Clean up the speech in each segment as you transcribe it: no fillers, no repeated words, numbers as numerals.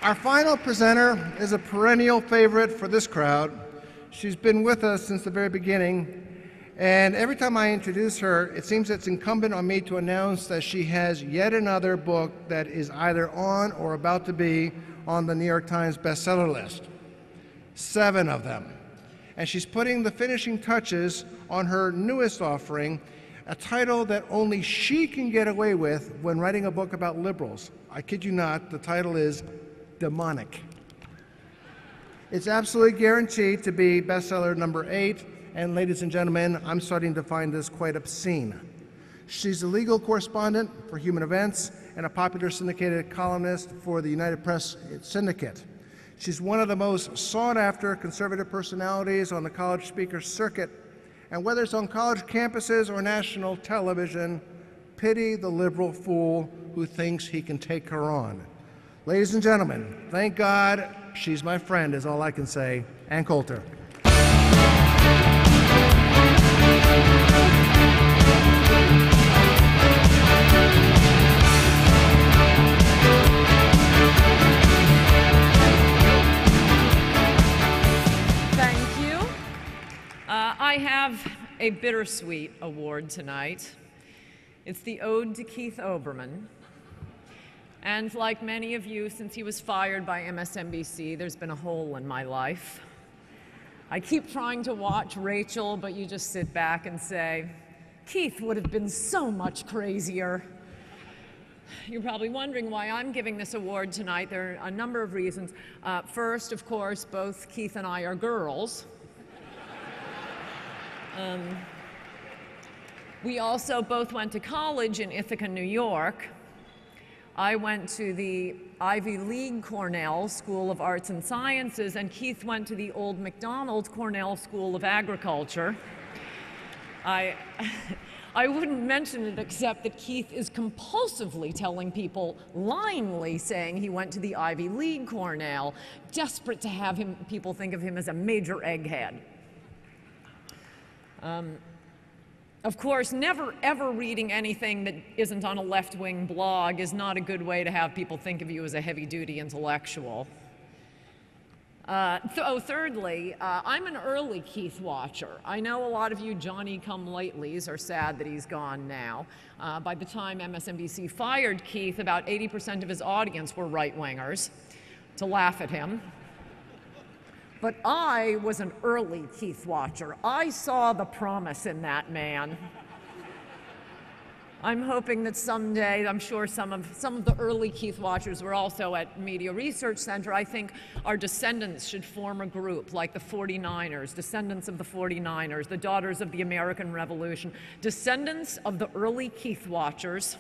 Our final presenter is a perennial favorite for this crowd. She's been with us since the very beginning, and every time I introduce her, it seems it's incumbent on me to announce that she has yet another book that is either on or about to be on the New York Times bestseller list. 7 of them. And she's putting the finishing touches on her newest offering, a title that only she can get away with when writing a book about liberals. I kid you not, the title is Demonic. It's absolutely guaranteed to be bestseller number 8, and ladies and gentlemen, I'm starting to find this quite obscene. She's a legal correspondent for Human Events and a popular syndicated columnist for the United Press Syndicate. She's one of the most sought-after conservative personalities on the college speaker circuit, and whether it's on college campuses or national television, pity the liberal fool who thinks he can take her on. Ladies and gentlemen, thank God she's my friend, is all I can say. Ann Coulter. Thank you. I have a bittersweet award tonight. It's the Ode to Keith Olbermann. And like many of you, since he was fired by MSNBC, there's been a hole in my life. I keep trying to watch Rachel, but you just sit back and say, Keith would have been so much crazier. You're probably wondering why I'm giving this award tonight. There are a number of reasons. First, of course, both Keith and I are girls. We also both went to college in Ithaca, New York. I went to the Ivy League Cornell School of Arts and Sciences, and Keith went to the Old McDonald Cornell School of Agriculture. I wouldn't mention it except that Keith is compulsively telling people, limely saying he went to the Ivy League Cornell, desperate to have people think of him as a major egghead. Of course, never ever reading anything that isn't on a left-wing blog is not a good way to have people think of you as a heavy-duty intellectual. Thirdly, I'm an early Keith watcher. I know a lot of you Johnny-come-latelys are sad that he's gone now. By the time MSNBC fired Keith, about 80% of his audience were right-wingers to laugh at him. But I was an early Keith watcher. I saw the promise in that man. I'm hoping that someday, I'm sure some of the early Keith watchers were also at Media Research Center. I think our descendants should form a group like the 49ers, descendants of the 49ers, the Daughters of the American Revolution, descendants of the early Keith watchers.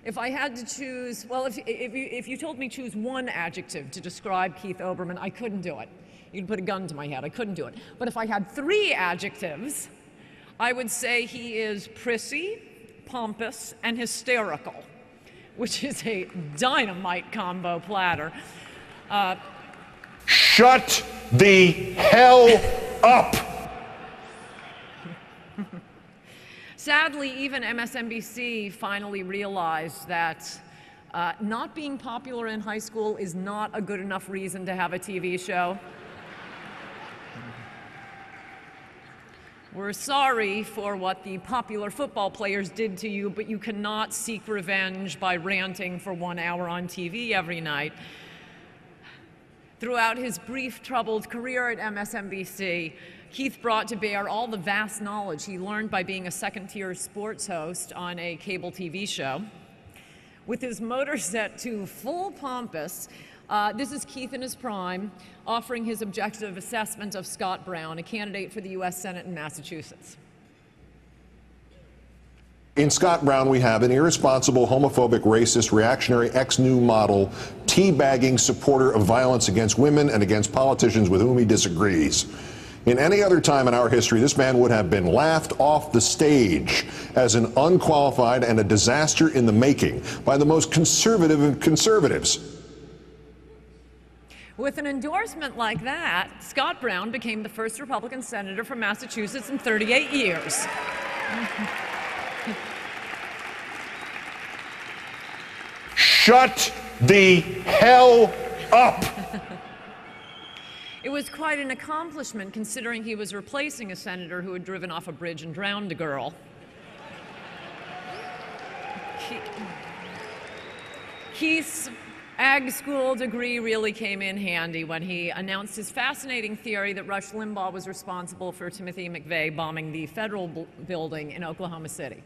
If I had to choose, well, if you told me choose one adjective to describe Keith Olbermann, I couldn't do it. You'd put a gun to my head, I couldn't do it. But if I had 3 adjectives, I would say he is prissy, pompous, and hysterical, which is a dynamite combo platter. Shut the hell up! Sadly, even MSNBC finally realized that not being popular in high school is not a good enough reason to have a TV show. We're sorry for what the popular football players did to you, but you cannot seek revenge by ranting for 1 hour on TV every night. Throughout his brief, troubled career at MSNBC, Keith brought to bear all the vast knowledge he learned by being a second-tier sports host on a cable TV show. With his motor set to full pompous, this is Keith in his prime, offering his objective assessment of Scott Brown, a candidate for the U.S. Senate in Massachusetts. In Scott Brown, we have an irresponsible, homophobic, racist, reactionary, ex-new model, teabagging supporter of violence against women and against politicians with whom he disagrees. In any other time in our history, this man would have been laughed off the stage as an unqualified and a disaster in the making by the most conservative of conservatives. With an endorsement like that, Scott Brown became the first Republican senator from Massachusetts in 38 years. Shut the hell up. It was quite an accomplishment considering he was replacing a senator who had driven off a bridge and drowned a girl. Keith's ag school degree really came in handy when he announced his fascinating theory that Rush Limbaugh was responsible for Timothy McVeigh bombing the federal building in Oklahoma City.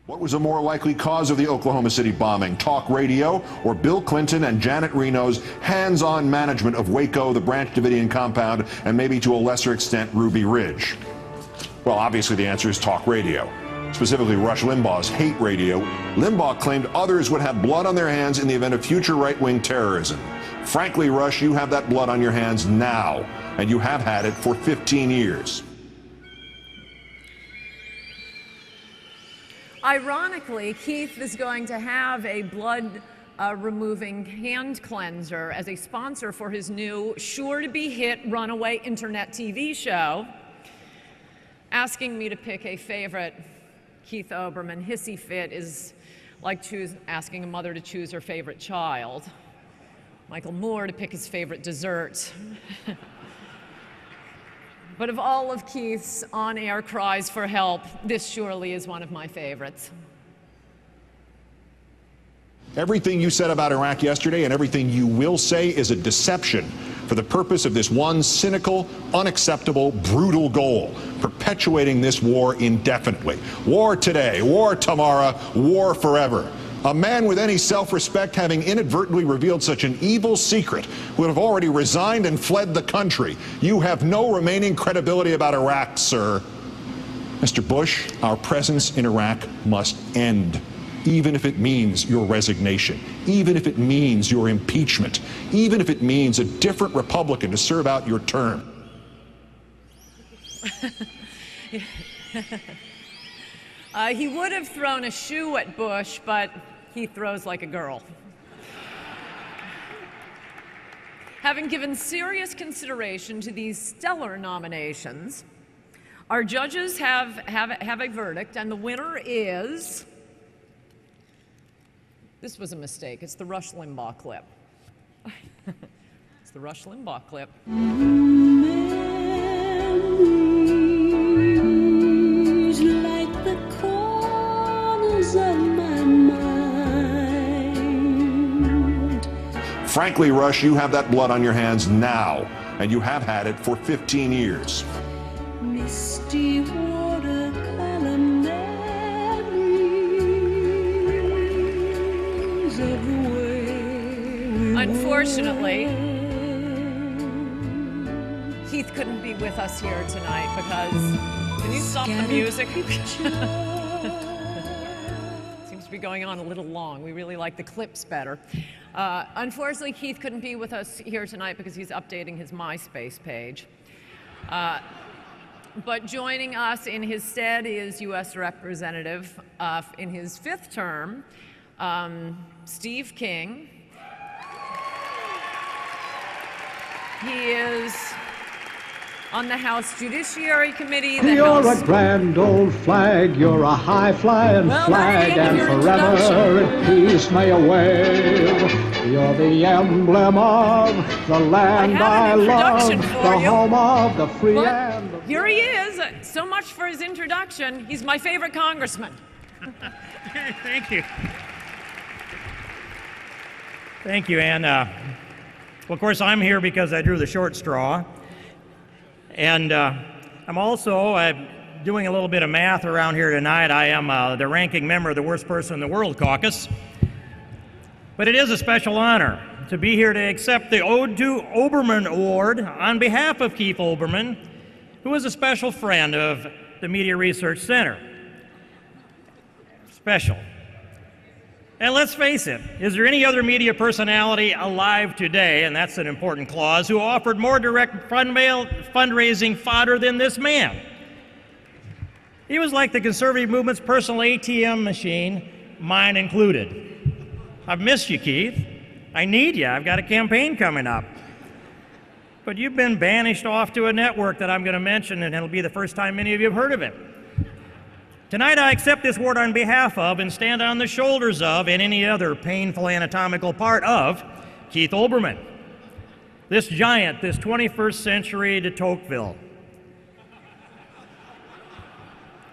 What was a more likely cause of the Oklahoma City bombing? Talk radio or Bill Clinton and Janet Reno's hands-on management of Waco, the Branch Davidian compound, and maybe to a lesser extent Ruby Ridge? Well, obviously the answer is talk radio. Specifically Rush Limbaugh's hate radio. Limbaugh claimed others would have blood on their hands in the event of future right-wing terrorism. Frankly, Rush, you have that blood on your hands now, and you have had it for 15 years. Ironically, Keith is going to have a blood removing hand cleanser as a sponsor for his new sure-to-be-hit runaway internet TV show, asking me to pick a favorite Keith Olbermann hissy fit is like asking a mother to choose her favorite child. Michael Moore to pick his favorite dessert. But of all of Keith's on-air cries for help, this surely is one of my favorites. Everything you said about Iraq yesterday and everything you will say is a deception for the purpose of this one cynical, unacceptable, brutal goal, perpetuating this war indefinitely. War today, war tomorrow, war forever. A man with any self-respect, having inadvertently revealed such an evil secret, would have already resigned and fled the country. You have no remaining credibility about Iraq, sir. Mr. Bush, our presence in Iraq must end, even if it means your resignation, even if it means your impeachment, even if it means a different Republican to serve out your term. He would have thrown a shoe at Bush, but he throws like a girl. Having given serious consideration to these stellar nominations, our judges have a verdict, and the winner is... This was a mistake. It's the Rush Limbaugh clip. It's the Rush Limbaugh clip. Frankly, Rush, you have that blood on your hands now, and you have had it for 15 years. Misty watercolor memories of the way. Unfortunately, Keith couldn't be with us here tonight because... Can you stop the music? Seems to be going on a little long. We really like the clips better. Unfortunately, Keith couldn't be with us here tonight because he's updating his MySpace page. But joining us in his stead is U.S. Representative in his 5th term, Steve King. He is on the House Judiciary Committee. You're a grand old flag, you're a high-flying flag, and forever in peace may you wave. You're the emblem of the land I love, the home of the free and the... Here he is. So much for his introduction. He's my favorite congressman. Thank you. Thank you, Ann. Well, of course, I'm here because I drew the short straw. And I'm also doing a little bit of math around here tonight. I am the ranking member of the Worst Person in the World caucus. But it is a special honor to be here to accept the Ode to Olbermann Award on behalf of Keith Olbermann, who is a special friend of the Media Research Center. Special. And let's face it, is there any other media personality alive today, and that's an important clause, who offered more direct fundraising fodder than this man? He was like the conservative movement's personal ATM machine, mine included. I've missed you, Keith. I need you. I've got a campaign coming up. But you've been banished off to a network that I'm going to mention, and it'll be the first time many of you have heard of it. Tonight I accept this award on behalf of and stand on the shoulders of and any other painful anatomical part of Keith Olbermann. This giant, this 21st century de Tocqueville.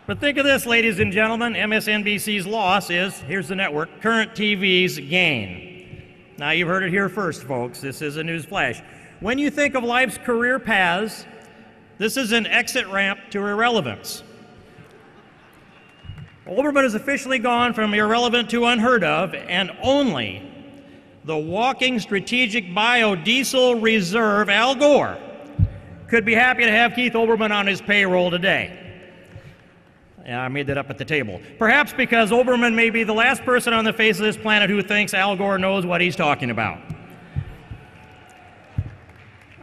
But think of this, ladies and gentlemen, MSNBC's loss is, here's the network, current TV's gain. Now you've heard it here first, folks. This is a news flash. When you think of life's career paths, this is an exit ramp to irrelevance. Olbermann has officially gone from irrelevant to unheard of, and only the walking strategic biodiesel reserve, Al Gore, could be happy to have Keith Olbermann on his payroll today. Yeah, I made that up at the table. Perhaps because Olbermann may be the last person on the face of this planet who thinks Al Gore knows what he's talking about.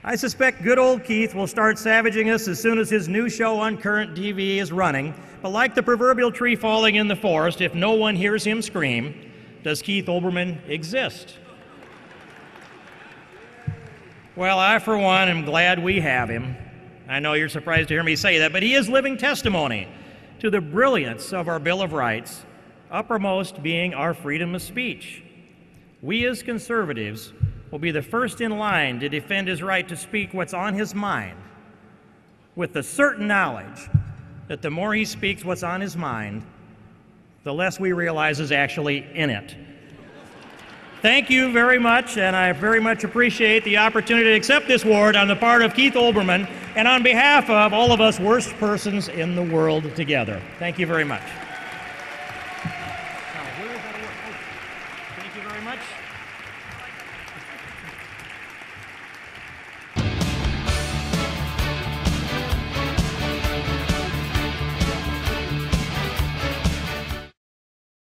I suspect good old Keith will start savaging us as soon as his new show on current TV is running. But like the proverbial tree falling in the forest, if no one hears him scream, does Keith Olbermann exist? Well, I, for one, am glad we have him. I know you're surprised to hear me say that, but he is living testimony to the brilliance of our Bill of Rights, uppermost being our freedom of speech. We as conservatives will be the first in line to defend his right to speak what's on his mind, with the certain knowledge that the more he speaks what's on his mind, the less we realize is actually in it. Thank you very much, and I very much appreciate the opportunity to accept this award on the part of Keith Olbermann and on behalf of all of us worst persons in the world together. Thank you very much.